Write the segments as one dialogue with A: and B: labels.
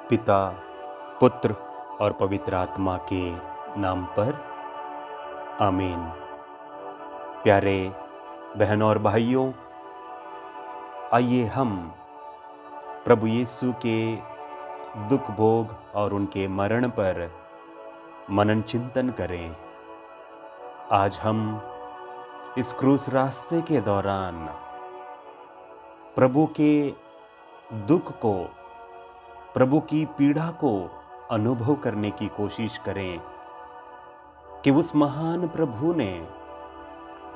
A: पिता, पुत्र और पवित्र आत्मा के नाम पर आमीन। प्यारे बहनों और भाइयों, आइए हम प्रभु यीशु के दुख भोग और उनके मरण पर मनन चिंतन करें। आज हम इस क्रूस रास्ते के दौरान प्रभु के दुख को, प्रभु की पीड़ा को अनुभव करने की कोशिश करें कि उस महान प्रभु ने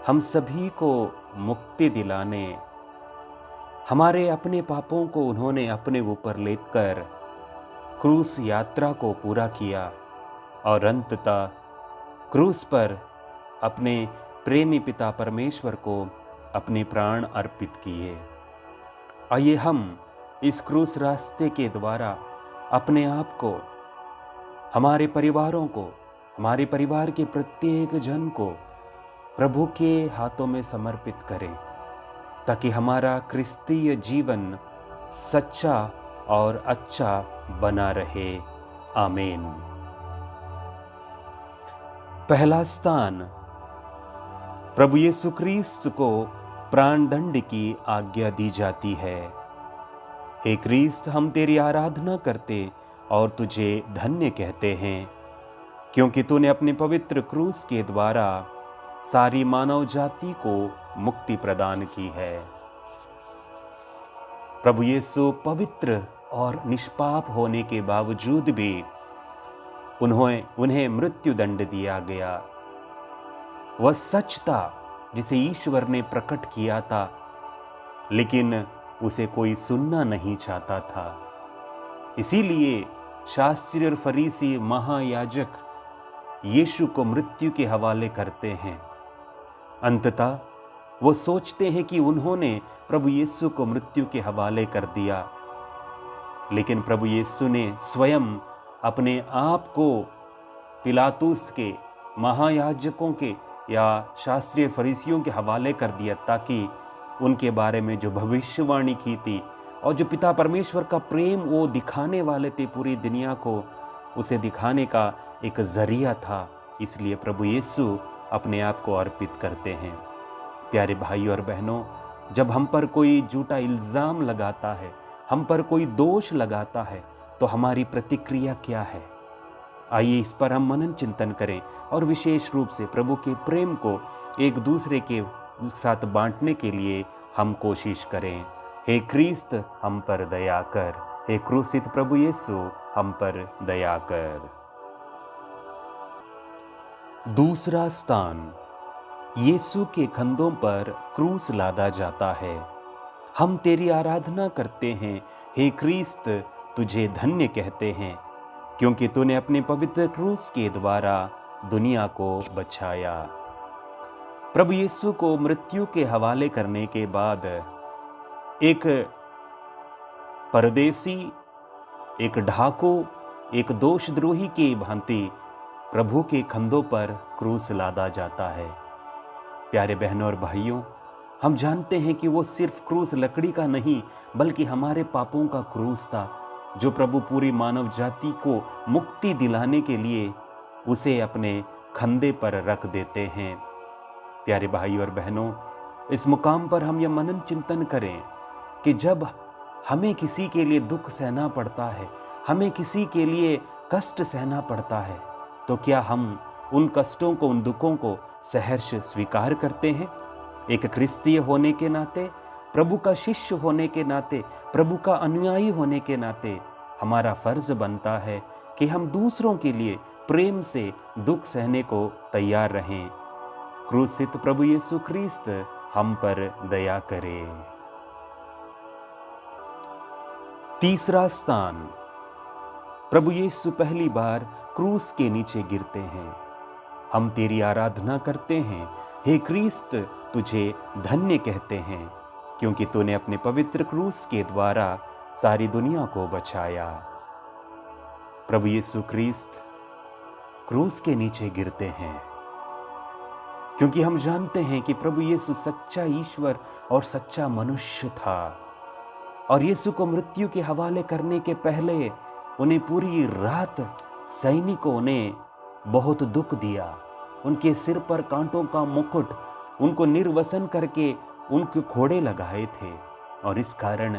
A: हम सभी को मुक्ति दिलाने, हमारे अपने पापों को उन्होंने अपने ऊपर लेकर क्रूस यात्रा को पूरा किया और अंततः क्रूस पर अपने प्रेमी पिता परमेश्वर को अपने प्राण अर्पित किए। आइए हम इस क्रूस रास्ते के द्वारा अपने आप को, हमारे परिवारों को, हमारे परिवार के प्रत्येक जन को प्रभु के हाथों में समर्पित करें, ताकि हमारा क्रिस्तीय जीवन सच्चा और अच्छा बना रहे। आमीन। पहला स्थान, प्रभु यीशु क्रिस्त को प्राण दंड की आज्ञा दी जाती है। हे क्रिस्त, हम तेरी आराधना करते और तुझे धन्य कहते हैं, क्योंकि तूने अपने पवित्र क्रूस के द्वारा सारी मानव जाति को मुक्ति प्रदान की है। प्रभु यीशु पवित्र और निष्पाप होने के बावजूद भी उन्हें मृत्यु दंड दिया गया। वह सच था जिसे ईश्वर ने प्रकट किया था, लेकिन उसे कोई सुनना नहीं चाहता था। इसीलिए शास्त्री और फरीसी महायाजक यीशु को मृत्यु के हवाले करते हैं। अंततः वो सोचते हैं कि उन्होंने प्रभु यीशु को मृत्यु के हवाले कर दिया, लेकिन प्रभु यीशु ने स्वयं अपने आप को पिलातुस के, महायाजकों के या शास्त्रीय फरीसियों के हवाले कर दिया, ताकि उनके बारे में जो भविष्यवाणी की थी और जो पिता परमेश्वर का प्रेम वो दिखाने वाले थे पूरी दुनिया को, उसे दिखाने का एक जरिया था। इसलिए प्रभु यीशु अपने आप को अर्पित करते हैं। प्यारे भाई और बहनों, जब हम पर कोई झूठा इल्ज़ाम लगाता है, हम पर कोई दोष लगाता है, तो हमारी प्रतिक्रिया क्या है? आइए इस पर हम मनन चिंतन करें और विशेष रूप से प्रभु के प्रेम को एक दूसरे के साथ बांटने के लिए हम कोशिश करें। हे क्रिस्त, हम पर दया कर। हे क्रूसित प्रभु यीशु, हम पर दया कर। दूसरा स्थान, यीशु के कंधों पर क्रूस लादा जाता है। हम तेरी आराधना करते हैं। हे क्रिस्त, तुझे धन्य कहते हैं, क्योंकि तूने अपने पवित्र क्रूस के द्वारा दुनिया को बचाया। प्रभु यीशु को मृत्यु के हवाले करने के बाद एक परदेसी, एक डाकू, एक दोषद्रोही की भांति प्रभु के कंधों पर क्रूस लादा जाता है। प्यारे बहनों और भाइयों, हम जानते हैं कि वो सिर्फ क्रूस लकड़ी का नहीं, बल्कि हमारे पापों का क्रूस था, जो प्रभु पूरी मानव जाति को मुक्ति दिलाने के लिए उसे अपने कंधे पर रख देते हैं। प्यारे भाई और बहनों, इस मुकाम पर हम यह मनन चिंतन करें कि जब हमें किसी के लिए दुख सहना पड़ता है, हमें किसी के लिए कष्ट सहना पड़ता है, तो क्या हम उन कष्टों को, उन दुखों को सहर्ष स्वीकार करते हैं? एक क्रिस्तीय होने के नाते, प्रभु का शिष्य होने के नाते, प्रभु का अनुयायी होने के नाते हमारा फर्ज बनता है कि हम दूसरों के लिए प्रेम से दुख सहने को तैयार रहें। क्रूसित प्रभु यीशु क्रिस्त, हम पर दया करे। तीसरा स्थान, प्रभु यीशु पहली बार क्रूस के नीचे गिरते हैं। हम तेरी आराधना करते हैं। हे क्रिस्त, तुझे धन्य कहते हैं, क्योंकि तूने अपने पवित्र क्रूस के द्वारा सारी दुनिया को बचाया। प्रभु यीशु क्रिस्त क्रूस के नीचे गिरते हैं, क्योंकि हम जानते हैं कि प्रभु यीशु सच्चा ईश्वर और सच्चा मनुष्य था। और यीशु को मृत्यु के हवाले करने के पहले उन्हें पूरी रात सैनिकों ने बहुत दुख दिया। उनके सिर पर कांटों का मुकुट, उनको निर्वसन करके उनके घोड़े लगाए थे, और इस कारण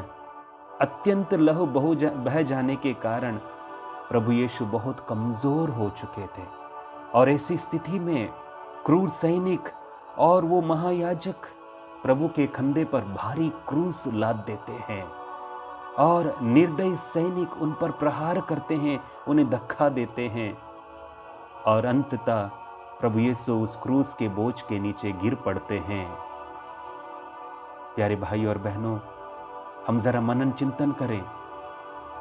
A: अत्यंत लहू बह जाने के कारण प्रभु यीशु बहुत कमजोर हो चुके थे। और ऐसी स्थिति में क्रूर सैनिक और वो महायाजक प्रभु के कंधे पर भारी क्रूस लाद देते हैं, और निर्दयी सैनिक उन पर प्रहार करते हैं, उन्हें धक्का देते हैं, और अंततः प्रभु यीशु उस क्रूस के बोझ के नीचे गिर पड़ते हैं। प्यारे भाई और बहनों, हम जरा मनन चिंतन करें।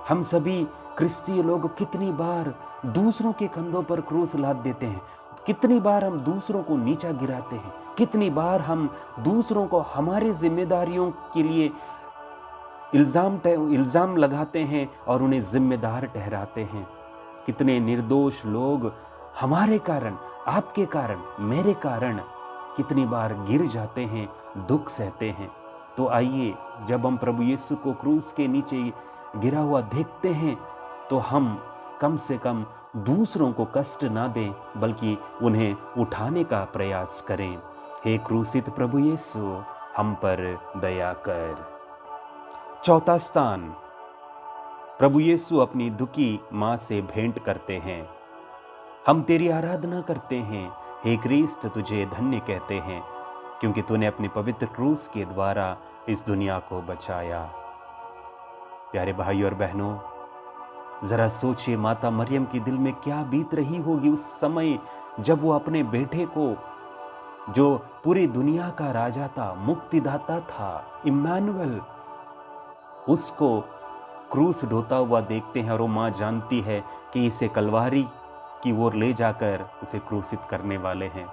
A: हम सभी क्रिस्तीय लोग कितनी बार दूसरों के कंधों पर क्रूस लाद देते हैं, कितनी बार हम दूसरों को नीचा गिराते हैं, कितनी बार हम दूसरों को हमारी जिम्मेदारियों के लिए इल्जाम लगाते हैं और उन्हें जिम्मेदार ठहराते हैं। कितने निर्दोष लोग हमारे कारण, आपके कारण, मेरे कारण कितनी बार गिर जाते हैं, दुख सहते हैं। तो आइए, जब हम प्रभु यीशु को क्रूस के नीचे गिरा हुआ देखते हैं, तो हम कम से कम दूसरों को कष्ट ना दें, बल्कि उन्हें उठाने का प्रयास करें। हे क्रूसित प्रभु यीशु, हम पर दया कर। चौथा स्थान, प्रभु यीशु अपनी दुखी माँ से भेंट करते हैं। हम तेरी आराधना करते हैं, हे क्रिस्त, तुझे धन्य कहते हैं, क्योंकि तूने अपने पवित्र क्रूस के द्वारा इस दुनिया को बचाया। प्यारे भाई और बहनों, जरा सोचिए माता मरियम के दिल में क्या बीत रही होगी उस समय जब वो अपने बेटे को, जो पूरी दुनिया का राजा था, मुक्तिदाता था, इम्मानुएल, उसको क्रूस ढोता हुआ देखते हैं, और वो माँ जानती है कि इसे कलवारी की ओर ले जाकर उसे क्रूसित करने वाले हैं।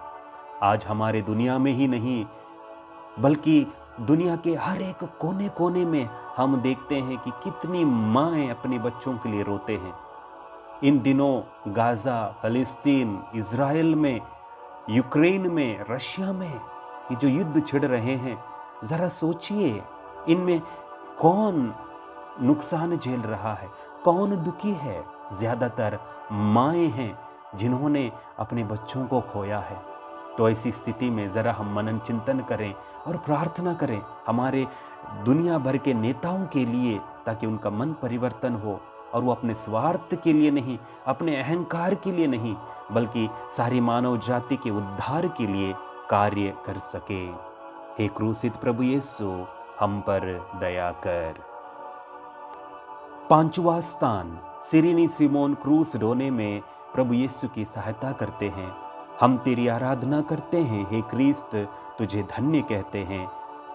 A: आज हमारे दुनिया में ही नहीं, बल्कि दुनिया के हर एक कोने कोने में हम देखते हैं कि कितनी माएँ अपने बच्चों के लिए रोते हैं। इन दिनों गाजा, फलस्तीन, इज़राइल में, यूक्रेन में, रशिया में ये जो युद्ध छिड़ रहे हैं, ज़रा सोचिए इनमें कौन नुकसान झेल रहा है, कौन दुखी है? ज़्यादातर माएँ हैं जिन्होंने अपने बच्चों को खोया है। तो ऐसी स्थिति में ज़रा हम मनन चिंतन करें और प्रार्थना करें हमारे दुनिया भर के नेताओं के लिए, ताकि उनका मन परिवर्तन हो और वो अपने स्वार्थ के लिए नहीं, अपने अहंकार के लिए नहीं, बल्कि सारी मानव जाति के उद्धार के लिए कार्य कर सके। हे क्रूसित प्रभु यीशु, हम पर दया कर। पांचवा स्थान, सिरिनी सिमोन क्रूस ढोने में प्रभु यीशु की सहायता करते हैं। हम तेरी आराधना करते हैं, हे क्रिस्त, तुझे धन्य कहते हैं,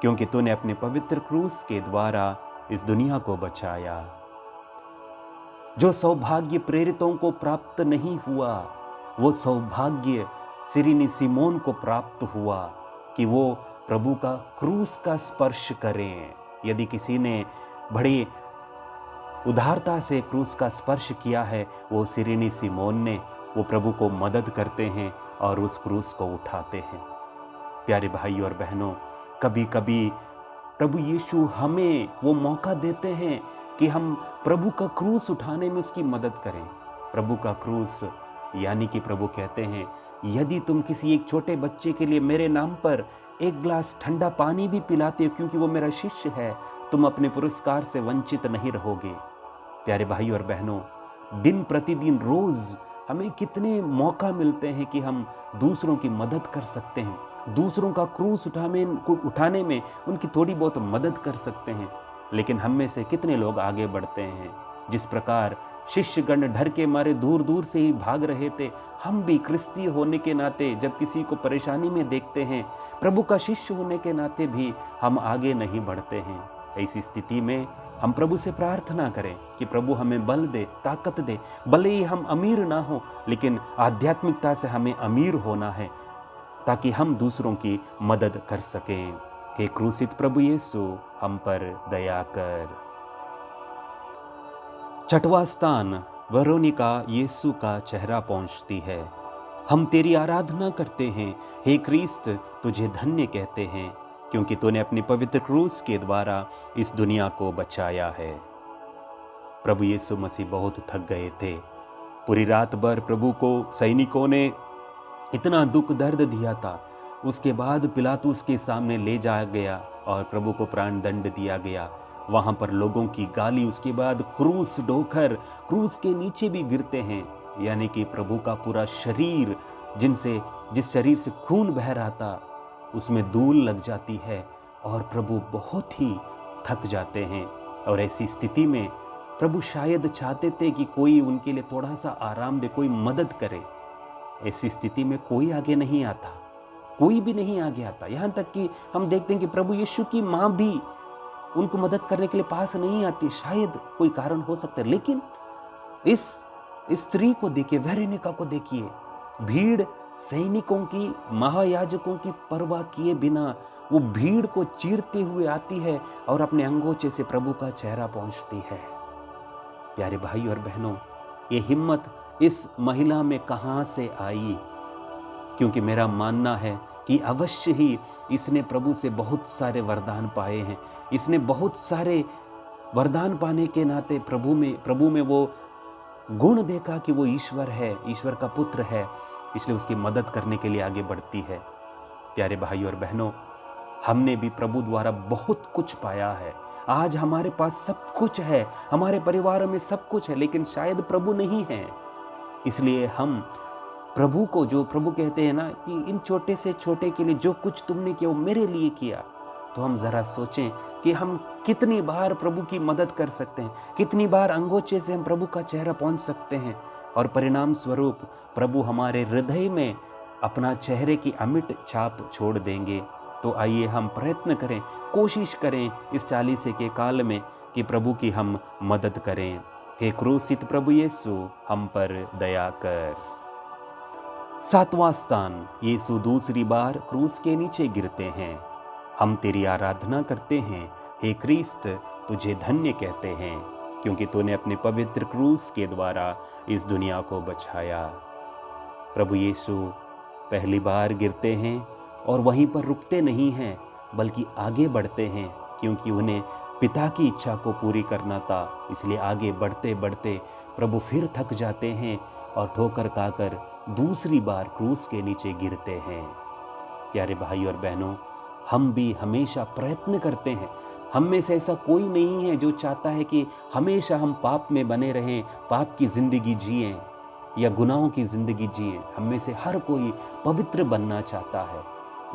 A: क्योंकि तूने अपने पवित्र क्रूस के द्वारा इस दुनिया को बचाया। जो सौभाग्य प्रेरितों को प्राप्त नहीं हुआ, वो सौभाग्य सिरिनी सिमोन को प्राप्त हुआ कि वो प्रभु का क्रूस का स्पर्श करें। यदि किसी ने बड़ी उदारता से क्रूस का स्पर्श किया है, वो सिरिनी सिमोन ने, वो प्रभु को मदद करते हैं और उस क्रूस को उठाते हैं। प्यारे भाई और बहनों, कभी कभी प्रभु यीशु हमें वो मौका देते हैं कि हम प्रभु का क्रूस उठाने में उसकी मदद करें। प्रभु का क्रूस यानी कि प्रभु कहते हैं, यदि तुम किसी एक छोटे बच्चे के लिए मेरे नाम पर एक गिलास ठंडा पानी भी पिलाते हो, क्योंकि वो मेरा शिष्य है, तुम अपने पुरस्कार से वंचित नहीं रहोगे। प्यारे भाई और बहनों, दिन प्रतिदिन रोज हमें कितने मौका मिलते हैं कि हम दूसरों की मदद कर सकते हैं, दूसरों का क्रूस उठाने में उनकी थोड़ी बहुत मदद कर सकते हैं। लेकिन हम में से कितने लोग आगे बढ़ते हैं? जिस प्रकार शिष्यगण डर के मारे दूर दूर से ही भाग रहे थे, हम भी क्रिस्तीय होने के नाते जब किसी को परेशानी में देखते हैं, प्रभु का शिष्य होने के नाते भी हम आगे नहीं बढ़ते हैं। ऐसी स्थिति में हम प्रभु से प्रार्थना करें कि प्रभु हमें बल दे, ताकत दे। भले ही हम अमीर ना हो, लेकिन आध्यात्मिकता से हमें अमीर होना है, ताकि हम दूसरों की मदद कर सकें। हे क्रूसित प्रभु यीशु, हम पर दया कर। छठवां स्थान, वेरोनिका यीशु का चेहरा पहुंचती है। हम तेरी आराधना करते हैं, हे क्रिस्त, तुझे धन्य कहते हैं, क्योंकि तूने अपनी पवित्र क्रूस के द्वारा इस दुनिया को बचाया है। प्रभु यीशु मसीह बहुत थक गए थे। पूरी रात भर प्रभु को सैनिकों ने इतना दुख दर्द दिया था। उसके बाद पिलातुस के सामने ले जाया गया और प्रभु को प्राण दंड दिया गया। वहाँ पर लोगों की गाली, उसके बाद क्रूस ढोकर क्रूस के नीचे भी गिरते हैं, यानी कि प्रभु का पूरा शरीर, जिस शरीर से खून बह रहा था उसमें धूल लग जाती है और प्रभु बहुत ही थक जाते हैं। और ऐसी स्थिति में प्रभु शायद चाहते थे कि कोई उनके लिए थोड़ा सा आराम दे, कोई मदद करे। ऐसी स्थिति में कोई आगे नहीं आता, कोई भी नहीं आगे आता। यहाँ तक कि हम देखते हैं कि प्रभु यीशु की माँ भी उनको मदद करने के लिए पास नहीं आती। शायद कोई कारण हो सकता है, लेकिन इस स्त्री को देखिए, वेरोनिका को देखिए, भीड़ सैनिकों की, महायाजकों की परवाह किए बिना वो भीड़ को चीरते हुए आती है और अपने अंगोछे से प्रभु का चेहरा पहुंचती है। प्यारे भाई और बहनों, ये हिम्मत इस महिला में कहां से आई? क्योंकि मेरा मानना है कि अवश्य ही इसने प्रभु से बहुत सारे वरदान पाए हैं। इसने बहुत सारे वरदान पाने के नाते प्रभु में वो गुण देखा कि वो ईश्वर है, ईश्वर का पुत्र है, इसलिए उसकी मदद करने के लिए आगे बढ़ती है। प्यारे भाई और बहनों, हमने भी प्रभु द्वारा बहुत कुछ पाया है। आज हमारे पास सब कुछ है, हमारे परिवार में सब कुछ है, लेकिन शायद प्रभु नहीं है। इसलिए हम प्रभु को, जो प्रभु कहते हैं ना कि इन छोटे से छोटे के लिए जो कुछ तुमने किया वो मेरे लिए किया, तो हम जरा सोचें कि हम कितनी बार प्रभु की मदद कर सकते हैं, कितनी बार अंगोछे से हम प्रभु का चेहरा पहुंच सकते हैं और परिणाम स्वरूप प्रभु हमारे हृदय में अपना चेहरे की अमिट छाप छोड़ देंगे। तो आइए हम प्रयत्न करें, कोशिश करें इस 40 के काल में कि प्रभु की हम मदद करें। हे क्रूसित प्रभु यीशु, हम पर दया कर। 7वां स्थान, यीशु दूसरी बार क्रूस के नीचे गिरते हैं। हम तेरी आराधना करते हैं, हे क्रिस्त, तुझे धन्य कहते हैं, क्योंकि तूने अपने पवित्र क्रूस के द्वारा इस दुनिया को बचाया। प्रभु यीशु पहली बार गिरते हैं और वहीं पर रुकते नहीं हैं, बल्कि आगे बढ़ते हैं, क्योंकि उन्हें पिता की इच्छा को पूरी करना था। इसलिए आगे बढ़ते बढ़ते प्रभु फिर थक जाते हैं और ठोकर खाकर दूसरी बार क्रूस के नीचे गिरते हैं। प्यारे भाई और बहनों, हम भी हमेशा प्रयत्न करते हैं। हम में से ऐसा कोई नहीं है जो चाहता है कि हमेशा हम पाप में बने रहें, पाप की ज़िंदगी जिएं या गुनाहों की ज़िंदगी जिएं। हम में से हर कोई पवित्र बनना चाहता है,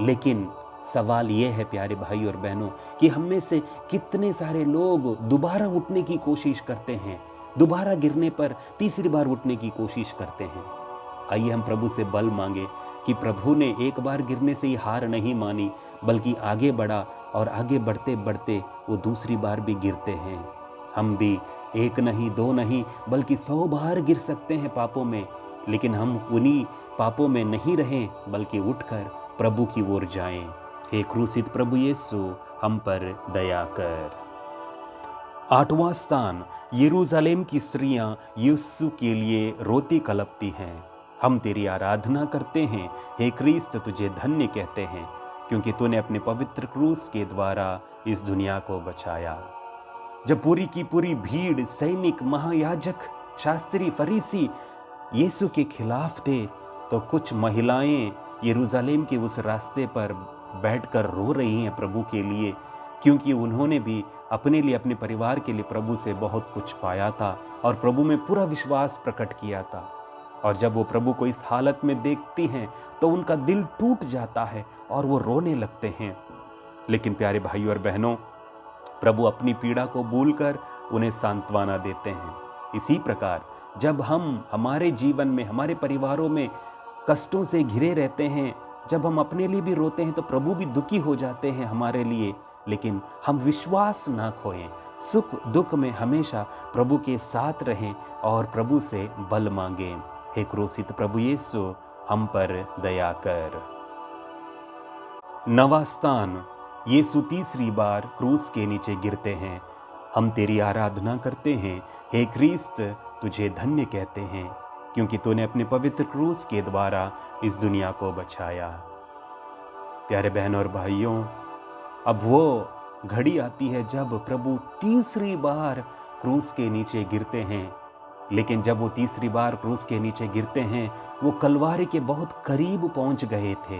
A: लेकिन सवाल ये है प्यारे भाई और बहनों कि हम में से कितने सारे लोग दोबारा उठने की कोशिश करते हैं, दोबारा गिरने पर तीसरी बार उठने की कोशिश करते हैं। आइए हम प्रभु से बल मांगे कि प्रभु ने एक बार गिरने से ही हार नहीं मानी, बल्कि आगे बढ़ा और आगे बढ़ते बढ़ते वो दूसरी बार भी गिरते हैं। हम भी 1 नहीं 2 नहीं बल्कि 100 बार गिर सकते हैं पापों में, लेकिन हम उन्हीं पापों में नहीं रहें, बल्कि उठकर प्रभु की ओर जाएं। हे क्रूसित प्रभु यीशु, हम पर दया कर। 8वां स्थान, यरूशलेम की स्त्रियां यीशु के लिए रोती कलपती हैं। हम तेरी आराधना करते हैं, हे क्रिस्त, तुझे धन्य कहते हैं, क्योंकि तूने अपने पवित्र क्रूस के द्वारा इस दुनिया को बचाया। जब पूरी की पूरी भीड़, सैनिक, महायाजक, शास्त्री, फरीसी यीशु के खिलाफ थे, तो कुछ महिलाएं यरूशलेम के उस रास्ते पर बैठकर रो रही हैं प्रभु के लिए, क्योंकि उन्होंने भी अपने लिए, अपने परिवार के लिए प्रभु से बहुत कुछ पाया था और प्रभु में पूरा विश्वास प्रकट किया था। और जब वो प्रभु को इस हालत में देखती हैं तो उनका दिल टूट जाता है और वो रोने लगते हैं। लेकिन प्यारे भाई और बहनों, प्रभु अपनी पीड़ा को भूलकर उन्हें सांत्वना देते हैं। इसी प्रकार जब हम हमारे जीवन में, हमारे परिवारों में कष्टों से घिरे रहते हैं, जब हम अपने लिए भी रोते हैं, तो प्रभु भी दुखी हो जाते हैं हमारे लिए। लेकिन हम विश्वास ना खोएं, सुख दुख में हमेशा प्रभु के साथ रहें और प्रभु से बल मांगें। हे क्रूसित प्रभु यीशु, हम पर दया कर। 9वां स्थान, यीशु तीसरी बार क्रूस के नीचे गिरते हैं। हम तेरी आराधना करते हैं, हे क्रिस्त, तुझे धन्य कहते हैं, क्योंकि तूने अपने पवित्र क्रूस के द्वारा इस दुनिया को बचाया। प्यारे बहनों और भाइयों, अब वो घड़ी आती है जब प्रभु तीसरी बार क्रूस के नीचे गिरते हैं, लेकिन जब वो तीसरी बार क्रूस के नीचे गिरते हैं, वो कलवारी के बहुत करीब पहुंच गए थे।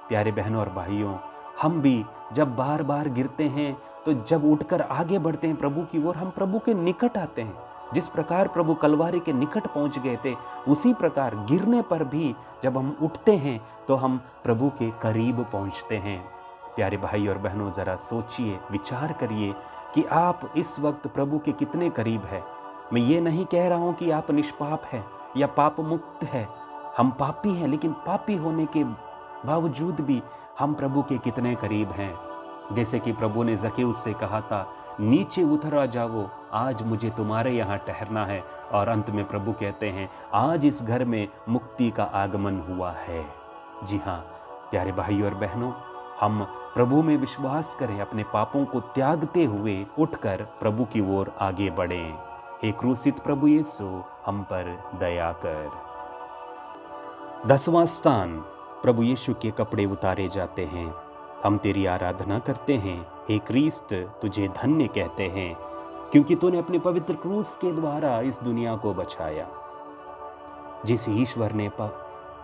A: प्यारे बहनों और भाइयों, हम भी जब बार बार गिरते हैं तो जब उठकर आगे बढ़ते हैं प्रभु की ओर, हम प्रभु के निकट आते हैं। जिस प्रकार प्रभु कलवारी के निकट पहुंच गए थे, उसी प्रकार गिरने पर भी जब हम उठते हैं तो हम प्रभु के करीब पहुंचते हैं। प्यारे भाई और बहनों, ज़रा सोचिए, विचार करिए कि आप इस वक्त प्रभु के कितने करीब है। मैं ये नहीं कह रहा हूँ कि आप निष्पाप हैं या पाप मुक्त है। हम पापी हैं, लेकिन पापी होने के बावजूद भी हम प्रभु के कितने करीब हैं। जैसे कि प्रभु ने ज़क्केउस से कहा था, नीचे उतर आ जाओ, आज मुझे तुम्हारे यहाँ ठहरना है। और अंत में प्रभु कहते हैं, आज इस घर में मुक्ति का आगमन हुआ है। जी हाँ प्यारे भाई और बहनों, हम प्रभु में विश्वास करें, अपने पापों को त्यागते हुए उठकर प्रभु की ओर आगे बढ़ें। हे क्रूसित प्रभु यीशु, हम पर दया कर। 10वां स्थान, प्रभु यीशु के कपड़े उतारे जाते हैं। हम तेरी आराधना करते हैं। हे क्रिस्त, तुझे धन्य कहते हैं, क्योंकि तूने अपने पवित्र क्रूस के द्वारा इस दुनिया को बचाया। जिस ईश्वर ने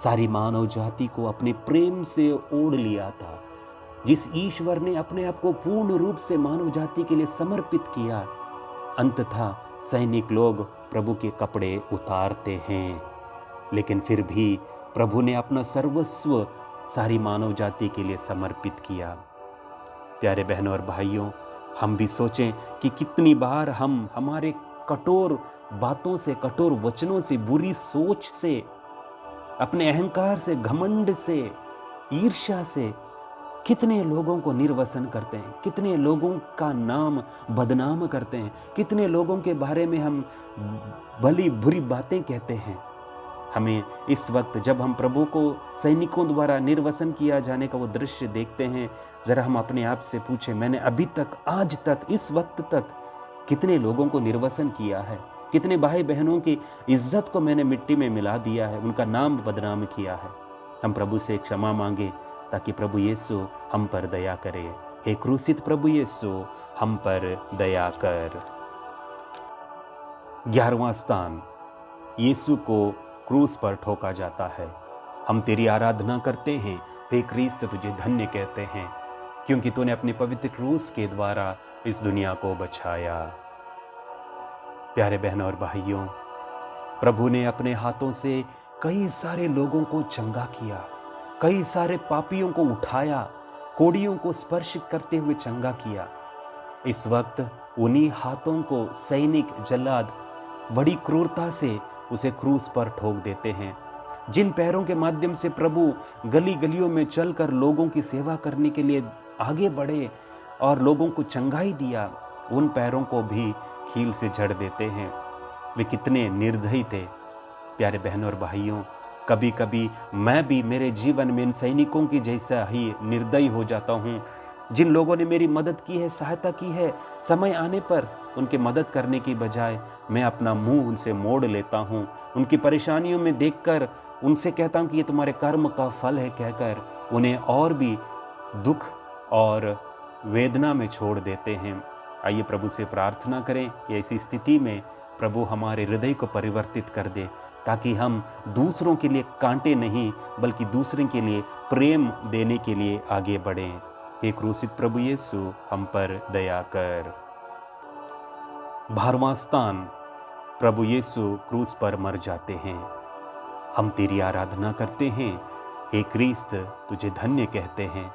A: सारी मानव जाति को अपने प्रेम से ओढ़ लिया था, जिस ईश्वर ने अपने आप को पूर्ण रूप से मानव जाति के लिए समर्पित किया, अंततः सैनिक लोग प्रभु के कपड़े उतारते हैं, लेकिन फिर भी प्रभु ने अपना सर्वस्व सारी मानव जाति के लिए समर्पित किया। प्यारे बहनों और भाइयों, हम भी सोचें कि कितनी बार हम हमारे कठोर बातों से, कठोर वचनों से, बुरी सोच से, अपने अहंकार से, घमंड से, ईर्ष्या से कितने लोगों को निर्वसन करते हैं, कितने लोगों का नाम बदनाम करते हैं, कितने लोगों के बारे में हम भली बुरी बातें कहते हैं। हमें इस वक्त जब हम प्रभु को सैनिकों द्वारा निर्वसन किया जाने का वो दृश्य देखते हैं, ज़रा हम अपने आप से पूछें, मैंने अभी तक, आज तक, इस वक्त तक कितने लोगों को निर्वसन किया है? कितने भाई बहनों की इज्जत को मैंने मिट्टी में मिला दिया है, उनका नाम बदनाम किया है? हम प्रभु से क्षमा मांगे ताकि प्रभु यीशु हम पर दया करे। हे क्रूसित प्रभु यीशु, हम पर दया कर। 11वां स्थान, यीशु को क्रूस पर ठोका जाता है। हम तेरी आराधना करते हैं। हे क्रिस्त, तुझे धन्य कहते हैं, क्योंकि तूने अपने पवित्र क्रूस के द्वारा इस दुनिया को बचाया। प्यारे बहनों और भाइयों, प्रभु ने अपने हाथों से कई सारे लोगों को चंगा किया, कई सारे पापियों को उठाया, कोड़ियों को स्पर्श करते हुए चंगा किया। इस वक्त उन्हीं हाथों को सैनिक, जल्लाद बड़ी क्रूरता से उसे क्रूस पर ठोक देते हैं। जिन पैरों के माध्यम से प्रभु गली गलियों में चलकर लोगों की सेवा करने के लिए आगे बढ़े और लोगों को चंगाई दिया, उन पैरों को भी कील से जड़ देते हैं। वे कितने निर्दयी थे। प्यारे बहनों और भाइयों, कभी कभी मैं भी मेरे जीवन में इन सैनिकों की जैसा ही निर्दयी हो जाता हूँ। जिन लोगों ने मेरी मदद की है, सहायता की है, समय आने पर उनकी मदद करने की बजाय मैं अपना मुंह उनसे मोड़ लेता हूँ। उनकी परेशानियों में देखकर उनसे कहता हूँ कि ये तुम्हारे कर्म का फल है कहकर उन्हें और भी दुख और वेदना में छोड़ देते हैं। आइए प्रभु से प्रार्थना करें कि ऐसी स्थिति में प्रभु हमारे हृदय को परिवर्तित कर दे, ताकि हम दूसरों के लिए कांटे नहीं बल्कि दूसरों के लिए प्रेम देने के लिए आगे बढ़ें। हे क्रूसित प्रभु यीशु, हम पर दया कर। 12वां स्थान, प्रभु यीशु क्रूस पर मर जाते हैं। हम तेरी आराधना करते हैं। हे क्रिस्त, तुझे धन्य कहते हैं,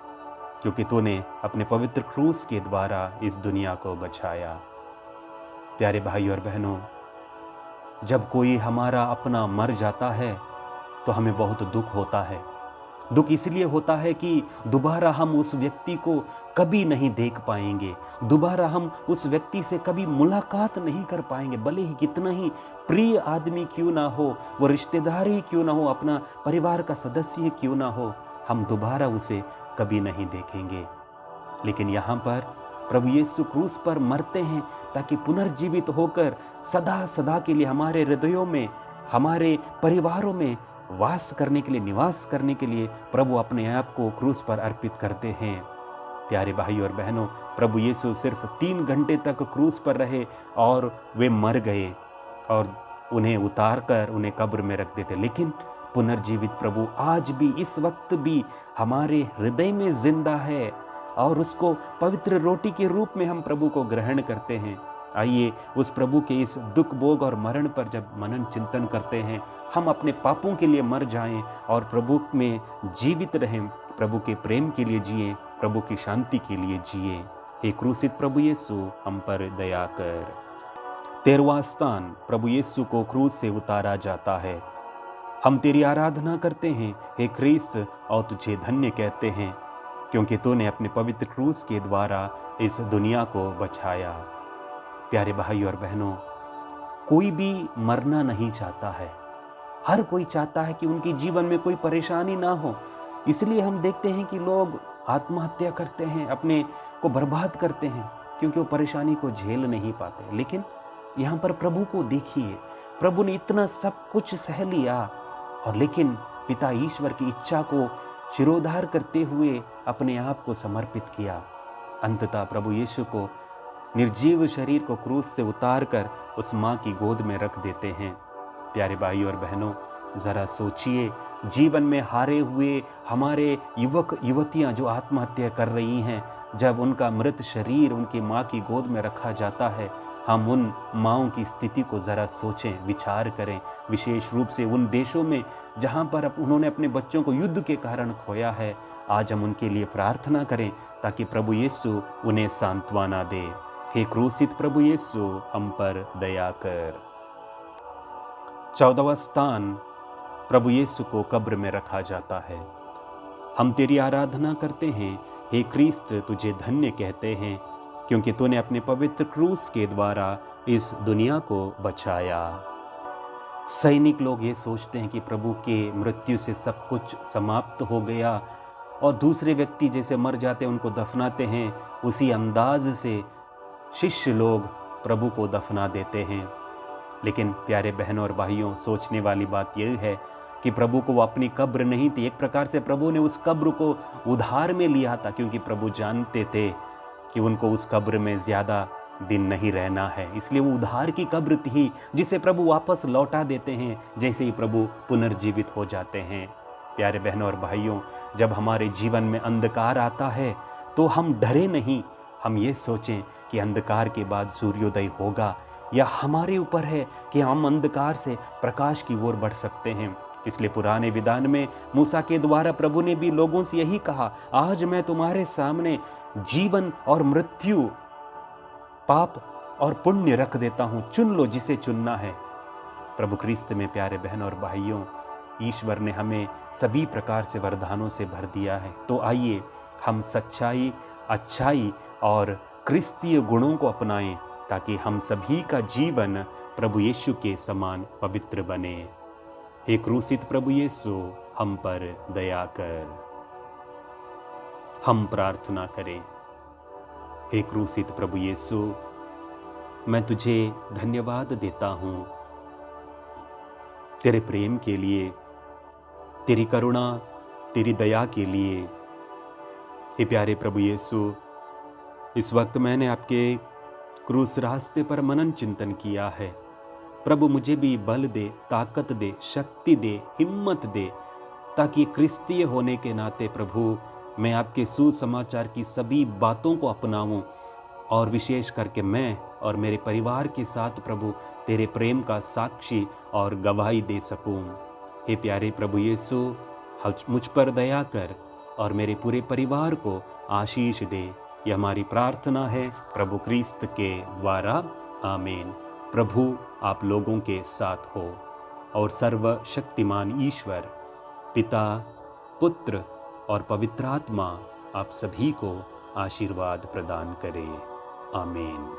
A: क्योंकि तूने अपने पवित्र क्रूस के द्वारा इस दुनिया को बचाया। प्यारे भाई और बहनों, जब कोई हमारा अपना मर जाता है तो हमें बहुत दुख होता है। दुख इसलिए होता है कि दोबारा हम उस व्यक्ति को कभी नहीं देख पाएंगे, दोबारा हम उस व्यक्ति से कभी मुलाकात नहीं कर पाएंगे। भले ही कितना ही प्रिय आदमी क्यों ना हो, वो रिश्तेदार ही क्यों ना हो, अपना परिवार का सदस्य क्यों ना हो, हम दोबारा उसे कभी नहीं देखेंगे। लेकिन यहाँ पर प्रभु यीशु क्रूस पर मरते हैं ताकि पुनर्जीवित होकर सदा सदा के लिए हमारे हृदयों में, हमारे परिवारों में वास करने के लिए, निवास करने के लिए प्रभु अपने आप को क्रूस पर अर्पित करते हैं। प्यारे भाई और बहनों, प्रभु यीशु सिर्फ 3 घंटे तक क्रूस पर रहे और वे मर गए और उन्हें उतार कर उन्हें कब्र में रख देते, लेकिन पुनर्जीवित प्रभु आज भी इस वक्त भी हमारे हृदय में जिंदा है और उसको पवित्र रोटी के रूप में हम प्रभु को ग्रहण करते हैं। आइए उस प्रभु के इस दुख भोग और मरण पर जब मनन चिंतन करते हैं, हम अपने पापों के लिए मर जाएं और प्रभु में जीवित रहें, प्रभु के प्रेम के लिए जिएं, प्रभु की शांति के लिए जिएं। हे क्रूसित प्रभु यीशु, हम पर दया कर। 13वां स्थान, प्रभु यीशु को क्रूस से उतारा जाता है। हम तेरी आराधना करते हैं हे ख्रीस्त और तुझे धन्य कहते हैं, क्योंकि तूने अपने पवित्र क्रूस के द्वारा इस दुनिया को बचाया। प्यारे भाई और बहनों, कोई भी मरना नहीं चाहता है। हर कोई चाहता है कि उनके जीवन में कोई परेशानी ना हो। इसलिए हम देखते हैं कि लोग आत्महत्या करते हैं, अपने को बर्बाद करते हैं, क्योंकि वो परेशानी को झेल नहीं पाते। लेकिन यहाँ पर प्रभु को देखिए, प्रभु ने इतना सब कुछ सह लिया और लेकिन पिता ईश्वर की इच्छा को शिरोधार करते हुए अपने आप को समर्पित किया। अंततः प्रभु यीशु को निर्जीव शरीर को क्रूस से उतार कर उस माँ की गोद में रख देते हैं। प्यारे भाई और बहनों, ज़रा सोचिए, जीवन में हारे हुए हमारे युवक युवतियाँ जो आत्महत्या कर रही हैं, जब उनका मृत शरीर उनकी माँ की गोद में रखा जाता है, हम उन माँओं की स्थिति को ज़रा सोचें, विचार करें। विशेष रूप से उन देशों में जहाँ पर उन्होंने अपने बच्चों को युद्ध के कारण खोया है, आज हम उनके लिए प्रार्थना करें ताकि प्रभु यीशु उन्हें सांत्वना दे। हे क्रूसित प्रभु यीशु, हम पर दया कर। 14वां स्थान, प्रभु यीशु को कब्र में रखा जाता है। हम तेरी आराधना करते हैं हे क्रिस्त, तुझे धन्य कहते हैं, क्योंकि तूने अपने पवित्र क्रूस के द्वारा इस दुनिया को बचाया। सैनिक लोग ये सोचते हैं कि प्रभु के मृत्यु से सब कुछ समाप्त हो गया और दूसरे व्यक्ति जैसे मर जाते हैं उनको दफनाते हैं, उसी अंदाज से शिष्य लोग प्रभु को दफना देते हैं। लेकिन प्यारे बहनों और भाइयों, सोचने वाली बात यह है कि प्रभु को वो अपनी कब्र नहीं थी। एक प्रकार से प्रभु ने उस कब्र को उधार में लिया था, क्योंकि प्रभु जानते थे कि उनको उस कब्र में ज़्यादा दिन नहीं रहना है। इसलिए वो उधार की कब्र थी जिसे प्रभु वापस लौटा देते हैं जैसे ही प्रभु पुनर्जीवित हो जाते हैं। प्यारे बहनों और भाइयों, जब हमारे जीवन में अंधकार आता है तो हम डरे नहीं, हम ये सोचें कि अंधकार के बाद सूर्योदय होगा, या हमारे ऊपर है कि हम अंधकार से प्रकाश की ओर बढ़ सकते हैं। इसलिए पुराने विधान में मूसा के द्वारा प्रभु ने भी लोगों से यही कहा, आज मैं तुम्हारे सामने जीवन और मृत्यु, पाप और पुण्य रख देता हूँ, चुन लो जिसे चुनना है। प्रभु क्रिस्त में प्यारे बहन और भाइयों, ईश्वर ने हमें सभी प्रकार से वरदानों से भर दिया है। तो आइए हम सच्चाई, अच्छाई और क्रिस्तीय गुणों को अपनाएं ताकि हम सभी का जीवन प्रभु यीशु के समान पवित्र बने। हे क्रूसित प्रभु यीशु, हम पर दया कर। हम प्रार्थना करें। हे क्रूसित प्रभु यीशु, मैं तुझे धन्यवाद देता हूँ तेरे प्रेम के लिए, तेरी करुणा, तेरी दया के लिए। हे प्यारे प्रभु यीशु, इस वक्त मैंने आपके क्रूस रास्ते पर मनन चिंतन किया है। प्रभु मुझे भी बल दे, ताकत दे, शक्ति दे, हिम्मत दे, ताकि क्रिस्तीय होने के नाते प्रभु मैं आपके सुसमाचार की सभी बातों को अपनाऊं और विशेष करके मैं और मेरे परिवार के साथ प्रभु तेरे प्रेम का साक्षी और गवाही दे सकूं। हे प्यारे प्रभु यीशु, मुझ पर दया कर और मेरे पूरे परिवार को आशीष दे। यह हमारी प्रार्थना है प्रभु क्रिस्त के द्वारा, आमीन। प्रभु आप लोगों के साथ हो और सर्वशक्तिमान ईश्वर पिता, पुत्र और पवित्र आत्मा आप सभी को आशीर्वाद प्रदान करे, आमीन।